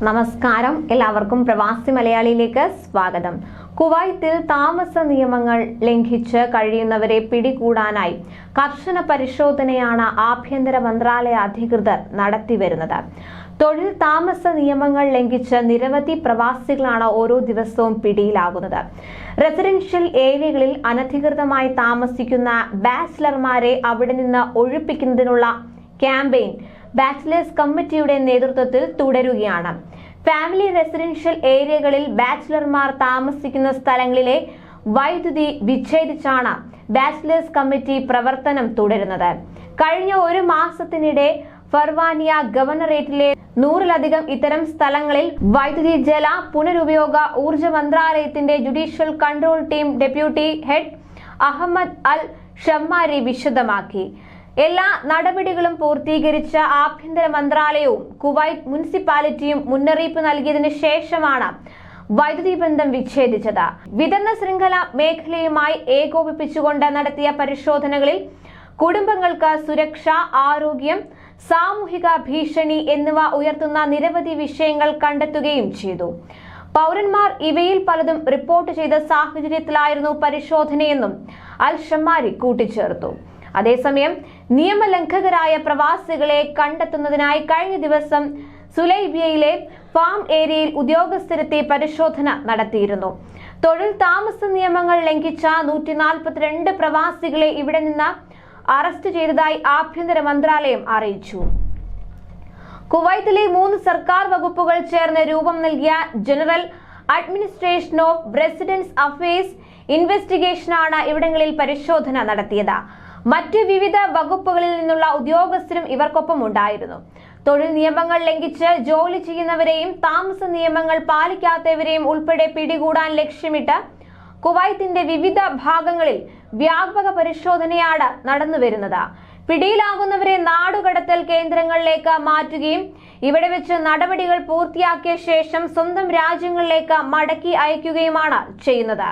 നമസ്കാരം, എല്ലാവർക്കും പ്രവാസി മലയാളിയിലേക്ക് സ്വാഗതം. കുവൈത്തിൽ താമസ നിയമങ്ങൾ ലംഘിച്ച് കഴിയുന്നവരെ പിടികൂടാനായി കർശന പരിശോധനയാണ് ആഭ്യന്തര മന്ത്രാലയ അധികൃതർ നടത്തിവരുന്നത്. തൊഴിൽ താമസ നിയമങ്ങൾ ലംഘിച്ച് നിരവധി പ്രവാസികളാണ് ഓരോ ദിവസവും പിടിയിലാകുന്നത്. റെസിഡൻഷ്യൽ ഏരിയകളിൽ അനധികൃതമായി താമസിക്കുന്ന ബാച്ചിലർമാരെ അവിടെ നിന്ന് ഒഴിപ്പിക്കുന്നതിനുള്ള ക്യാമ്പയിൻ ബാച്ചിലേഴ്സ് കമ്മിറ്റിയുടെ നേതൃത്വത്തിൽ തുടരുകയാണ്. ഫാമിലി റെസിഡൻഷ്യൽ ഏരിയകളിൽ ബാച്ചിലർമാർ താമസിക്കുന്ന സ്ഥലങ്ങളിലെ വൈദ്യുതി വിച്ഛേദിച്ചാണ് ബാച്ചിലേഴ്സ് കമ്മിറ്റി പ്രവർത്തനം തുടരുന്നത്. കഴിഞ്ഞ ഒരു മാസത്തിനിടെ ഫർവാനിയ ഗവർണറേറ്റിലെ 100-ലധികം ഇത്തരം സ്ഥലങ്ങളിൽ വൈദ്യുതി ജല പുനരുപയോഗ ഊർജ മന്ത്രാലയത്തിന്റെ judicial control team deputy head Ahmed Al Shammari വിശദമാക്കി. എല്ലാ നടപടികളും പൂർത്തീകരിച്ച ആഭ്യന്തര മന്ത്രാലയവും കുവൈറ്റ് മുനിസിപ്പാലിറ്റിയും മുന്നറിയിപ്പ് നൽകിയതിനു ശേഷമാണ് വൈദ്യുതി ബന്ധം വിച്ഛേദിച്ചത്. വിതരണ ശൃംഖല മേഖലയുമായി ഏകോപിപ്പിച്ചുകൊണ്ട് നടത്തിയ പരിശോധനകളിൽ കുടുംബങ്ങൾക്ക് സുരക്ഷ, ആരോഗ്യം, സാമൂഹിക ഭീഷണി എന്നിവ ഉയർത്തുന്ന നിരവധി വിഷയങ്ങൾ കണ്ടെത്തുകയും ചെയ്തു. പൗരന്മാർ ഇവയിൽ പലതും റിപ്പോർട്ട് ചെയ്ത സാഹചര്യത്തിലായിരുന്നു പരിശോധനയെന്നും അൽ ഷമ്മാരി കൂട്ടിച്ചേർത്തു. അതേസമയം നിയമലംഘകരായ പ്രവാസികളെ കണ്ടെത്തുന്നതിനായി കഴിഞ്ഞ ദിവസം സുലൈബിയയിലെ ഫാം ഏരിയയിൽ ഉദ്യോഗസ്ഥരെത്തി പരിശോധന നടത്തിയിരുന്നു. തൊഴിൽ താമസ നിയമങ്ങൾ ലംഘിച്ച 142 പ്രവാസികളെ ഇവിടെ നിന്ന് അറസ്റ്റ് ചെയ്തതായി ആഭ്യന്തര മന്ത്രാലയം അറിയിച്ചു. കുവൈത്തിലെ 3 സർക്കാർ വകുപ്പുകൾ ചേർന്ന് രൂപം നൽകിയ general administration of residence affairs ഇൻവെസ്റ്റിഗേഷനാണ് ഇവിടങ്ങളിൽ പരിശോധന നടത്തിയത്. മറ്റ് വിവിധ വകുപ്പുകളിൽ നിന്നുള്ള ഉദ്യോഗസ്ഥരും ഇവർക്കൊപ്പം ഉണ്ടായിരുന്നു. തൊഴിൽ നിയമങ്ങൾ ലംഘിച്ച് ജോലി ചെയ്യുന്നവരെയും താമസ നിയമങ്ങൾ പാലിക്കാത്തവരെയും ഉൾപ്പെടെ പിടികൂടാൻ ലക്ഷ്യമിട്ട് കുവൈത്തിന്റെ വിവിധ ഭാഗങ്ങളിൽ വ്യാപക പരിശോധനയാണ് നടന്നുവരുന്നത്. പിടിയിലാകുന്നവരെ നാടുകടത്തൽ കേന്ദ്രങ്ങളിലേക്ക് മാറ്റുകയും ഇവിടെ വെച്ച് നടപടികൾ പൂർത്തിയാക്കിയ ശേഷം സ്വന്തം രാജ്യങ്ങളിലേക്ക് മടക്കി അയക്കുകയുമാണ് ചെയ്യുന്നത്.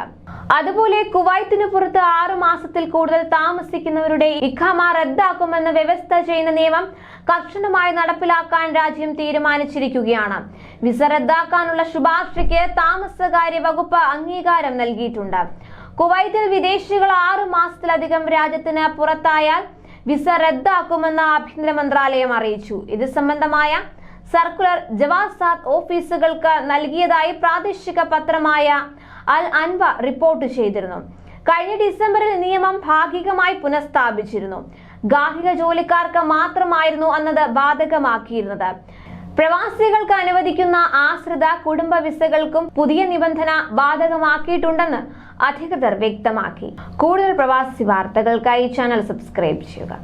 അതുപോലെ കുവൈത്തിന് പുറത്ത് 6 മാസത്തിൽ കൂടുതൽ താമസിക്കുന്നവരുടെ ഇഖാമ റദ്ദാക്കുമെന്ന് വ്യവസ്ഥ ചെയ്യുന്ന നിയമം കർശനമായി നടപ്പിലാക്കാൻ രാജ്യം തീരുമാനിച്ചിരിക്കുകയാണ്. വിസ റദ്ദാക്കാനുള്ള ശുപാർശയ്ക്ക് താമസകാര്യ വകുപ്പ് അംഗീകാരം നൽകിയിട്ടുണ്ട്. കുവൈത്തിൽ വിദേശികൾ 6 മാസത്തിലധികം രാജ്യത്തിന് പുറത്തായാൽ വിസ റദ്ദാക്കുമെന്ന് ആഭ്യന്തര മന്ത്രാലയം അറിയിച്ചു. ഇത് സംബന്ധമായ സർക്കുലർ ജവാസാത്ത് ഓഫീസുകൾക്ക് നൽകിയതായി പ്രാദേശിക പത്രമായ അൽ അൻവ റിപ്പോർട്ട് ചെയ്തിരുന്നു. കഴിഞ്ഞ ഡിസംബറിൽ നിയമം ഭാഗികമായി പുനഃസ്ഥാപിച്ചിരുന്നു. ഗാർഹിക ജോലിക്കാർക്ക് മാത്രമായിരുന്നു അന്നത് ബാധകമാക്കിയിരുന്നത്. പ്രവാസികൾക്ക് അനുവദിക്കുന്ന ആശ്രിത കുടുംബ വിസകൾക്കും പുതിയ നിബന്ധന ബാധകമാക്കിയിട്ടുണ്ടെന്ന് അധികൃതർ വ്യക്തമാക്കി. കൂടുതൽ പ്രവാസി വാർത്തകൾക്കായി ചാനൽ സബ്സ്ക്രൈബ് ചെയ്യുക.